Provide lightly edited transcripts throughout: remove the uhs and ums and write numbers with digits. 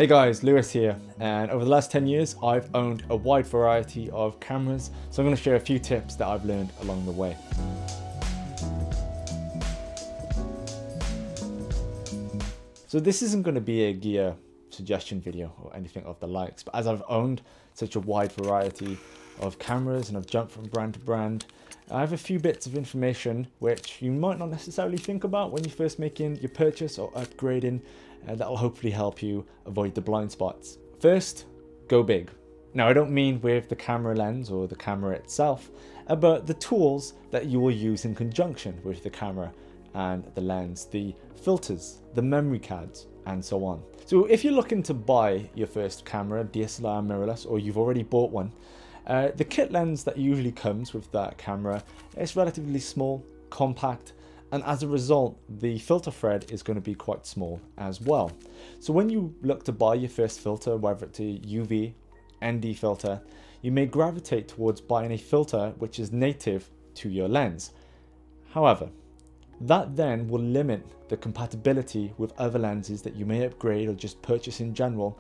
Hey guys, Lewis here, and over the last 10 years I've owned a wide variety of cameras, so I'm going to share a few tips that I've learned along the way. So this isn't going to be a gear suggestion video or anything of the likes, but as I've owned such a wide variety of cameras and I've jumped from brand to brand, I have a few bits of information which you might not necessarily think about when you're first making your purchase or upgrading, that will hopefully help you avoid the blind spots. First, go big. Now I don't mean with the camera lens or the camera itself, but the tools that you will use in conjunction with the camera and the lens, the filters, the memory cards, and so on. So if you're looking to buy your first camera, DSLR, mirrorless, or you've already bought one, the kit lens that usually comes with that camera is relatively small, compact, and as a result the filter thread is going to be quite small as well. So when you look to buy your first filter, whether it's a UV, ND filter, you may gravitate towards buying a filter which is native to your lens. However, that then will limit the compatibility with other lenses that you may upgrade or just purchase in general,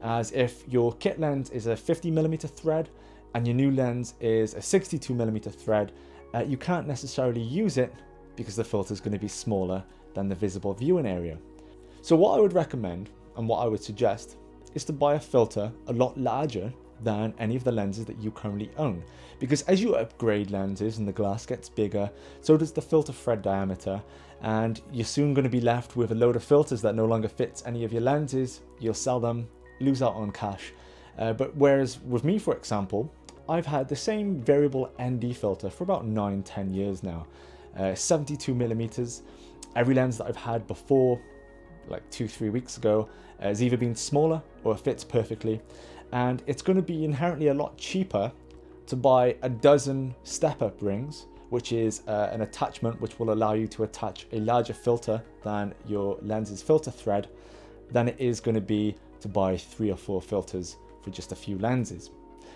as if your kit lens is a 50mm thread and your new lens is a 62mm thread, you can't necessarily use it because the filter is going to be smaller than the visible viewing area. So what I would recommend and what I would suggest is to buy a filter a lot larger than any of the lenses that you currently own, because as you upgrade lenses and the glass gets bigger, so does the filter thread diameter, and you're soon going to be left with a load of filters that no longer fits any of your lenses. You'll sell them, lose out on cash. But whereas with me, for example, I've had the same variable ND filter for about 9-10 years now. 72mm. Every lens that I've had before, like 2-3 weeks ago, has either been smaller or it fits perfectly, and it's going to be inherently a lot cheaper to buy a dozen step-up rings, which is an attachment which will allow you to attach a larger filter than your lens's filter thread, than it is going to be to buy 3 or 4 filters for just a few lenses.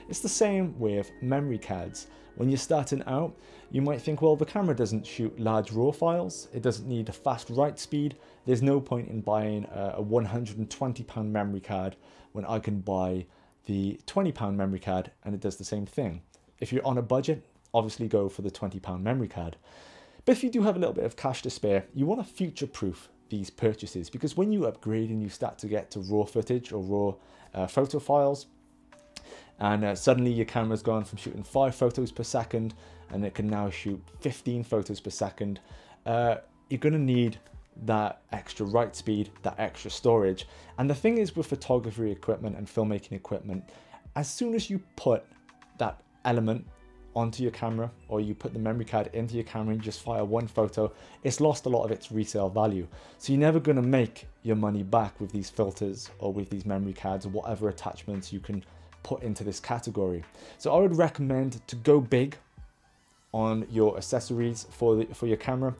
It's the same with memory cards. When you're starting out, you might think, well, the camera doesn't shoot large RAW files, it doesn't need a fast write speed, there's no point in buying a £120 memory card when I can buy the £20 memory card and it does the same thing. If you're on a budget, obviously go for the £20 memory card. But if you do have a little bit of cash to spare, you want to future-proof these purchases, because when you upgrade and you start to get to RAW footage or RAW photo files, and suddenly your camera's gone from shooting 5 photos per second and it can now shoot 15 photos per second, you're going to need that extra write speed, that extra storage. And the thing is with photography equipment and filmmaking equipment, as soon as you put that element onto your camera, or you put the memory card into your camera and just fire one photo, it's lost a lot of its resale value. So you're never going to make your money back with these filters or with these memory cards or whatever attachments you can put into this category. So I would recommend to go big on your accessories for your camera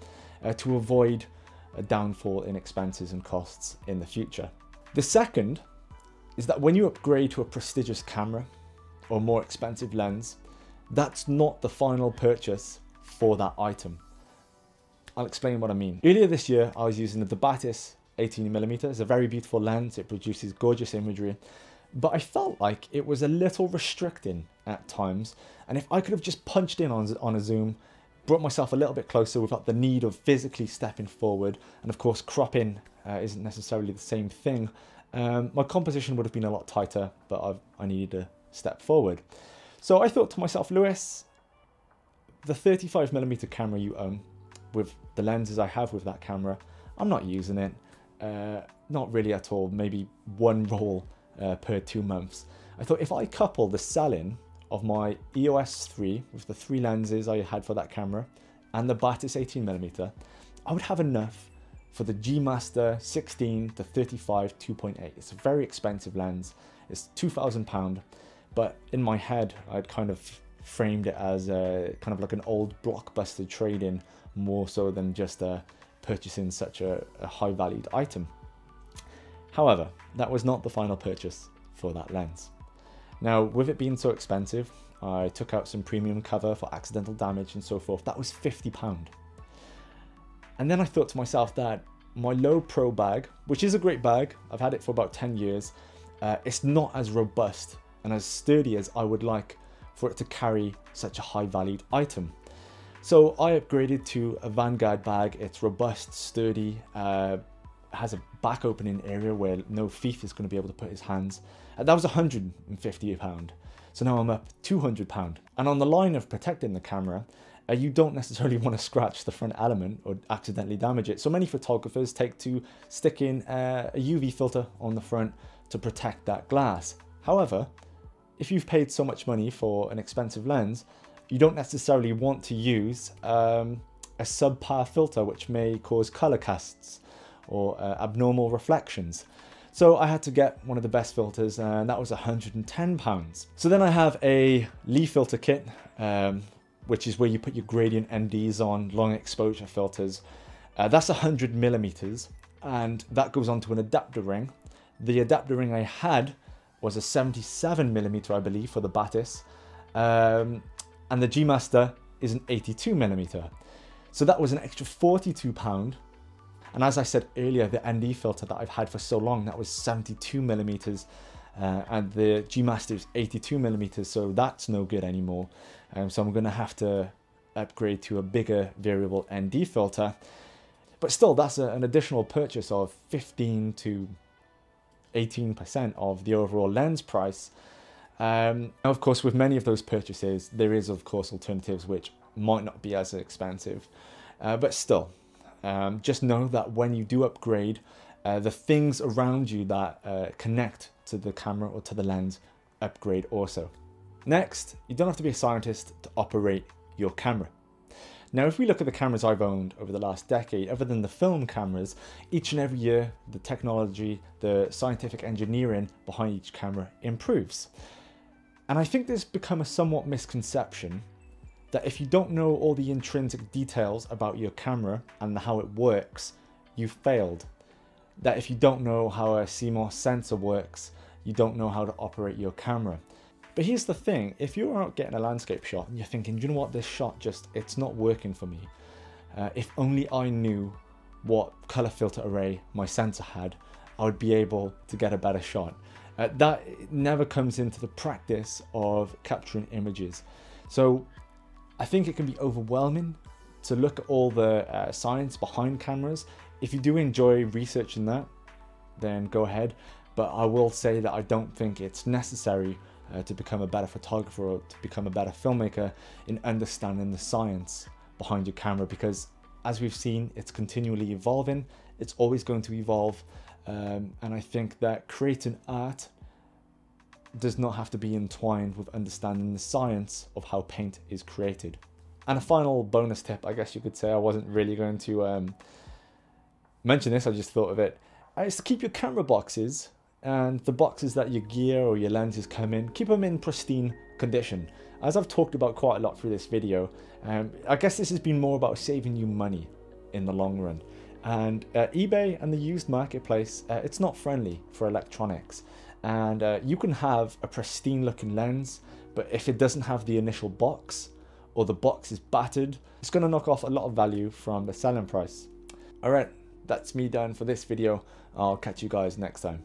to avoid a downfall in expenses and costs in the future. The second is that when you upgrade to a prestigious camera or more expensive lens, that's not the final purchase for that item. I'll explain what I mean. Earlier this year, I was using the Batis 18mm. It's a very beautiful lens. It produces gorgeous imagery, but I felt like it was a little restricting at times. And if I could have just punched in on a zoom, brought myself a little bit closer without the need of physically stepping forward, and of course cropping isn't necessarily the same thing, my composition would have been a lot tighter, but I needed to step forward. So I thought to myself, Lewis, the 35mm camera you own, with the lenses I have with that camera, I'm not using it, not really at all, maybe one roll per 2 months. I thought if I couple the sell-in of my EOS 3 with the 3 lenses I had for that camera and the Batis 18mm, I would have enough for the G Master 16 to 35 2.8. It's a very expensive lens. It's £2,000, but in my head I'd kind of framed it as kind of like an old blockbuster trade-in, more so than just purchasing such a high-valued item. However, that was not the final purchase for that lens. Now, with it being so expensive, I took out some premium cover for accidental damage and so forth. That was £50. And then I thought to myself that my low pro bag, which is a great bag, I've had it for about 10 years, it's not as robust and as sturdy as I would like for it to carry such a high valued item. So I upgraded to a Vanguard bag. It's robust, sturdy, has a back opening area where no thief is going to be able to put his hands. That was £150. So now I'm up £200. And on the line of protecting the camera, you don't necessarily want to scratch the front element or accidentally damage it. So many photographers take to sticking a UV filter on the front to protect that glass. However, if you've paid so much money for an expensive lens, you don't necessarily want to use a subpar filter which may cause color casts or abnormal reflections. So I had to get one of the best filters, and that was £110. So then I have a Lee filter kit, which is where you put your gradient NDs on, long exposure filters. That's 100mm, and that goes onto an adapter ring. The adapter ring I had was a 77mm, I believe, for the Batis, and the G Master is an 82mm. So that was an extra £42. And as I said earlier, the ND filter that I've had for so long, that was 72mm, and the G Master is 82mm, so that's no good anymore. So I'm going to have to upgrade to a bigger variable ND filter. But still, that's an additional purchase of 15 to 18% of the overall lens price. Now, of course, with many of those purchases, there is, of course, alternatives which might not be as expensive, but still. Just know that when you do upgrade, the things around you that connect to the camera or to the lens upgrade also. Next, you don't have to be a scientist to operate your camera. Now, if we look at the cameras I've owned over the last decade, other than the film cameras, each and every year, the technology, the scientific engineering behind each camera improves. And I think there's become a somewhat misconception that if you don't know all the intrinsic details about your camera and how it works, you've failed. That if you don't know how a CMOS sensor works, you don't know how to operate your camera. But here's the thing, if you're out getting a landscape shot and you're thinking, do you know what, this shot it's not working for me. If only I knew what color filter array my sensor had, I would be able to get a better shot. That never comes into the practice of capturing images. So I think it can be overwhelming to look at all the science behind cameras. If you do enjoy researching that, then go ahead. But I will say that I don't think it's necessary to become a better photographer or to become a better filmmaker in understanding the science behind your camera, because as we've seen, it's continually evolving. It's always going to evolve. And I think that creating art does not have to be entwined with understanding the science of how paint is created. And a final bonus tip, I guess you could say, I wasn't really going to mention this, I just thought of it, is to keep your camera boxes and the boxes that your gear or your lenses come in, keep them in pristine condition. As I've talked about quite a lot through this video, I guess this has been more about saving you money in the long run. And eBay and the used marketplace, it's not friendly for electronics. And you can have a pristine looking lens, but if it doesn't have the initial box or the box is battered, it's going to knock off a lot of value from the selling price. Alright, that's me done for this video. I'll catch you guys next time.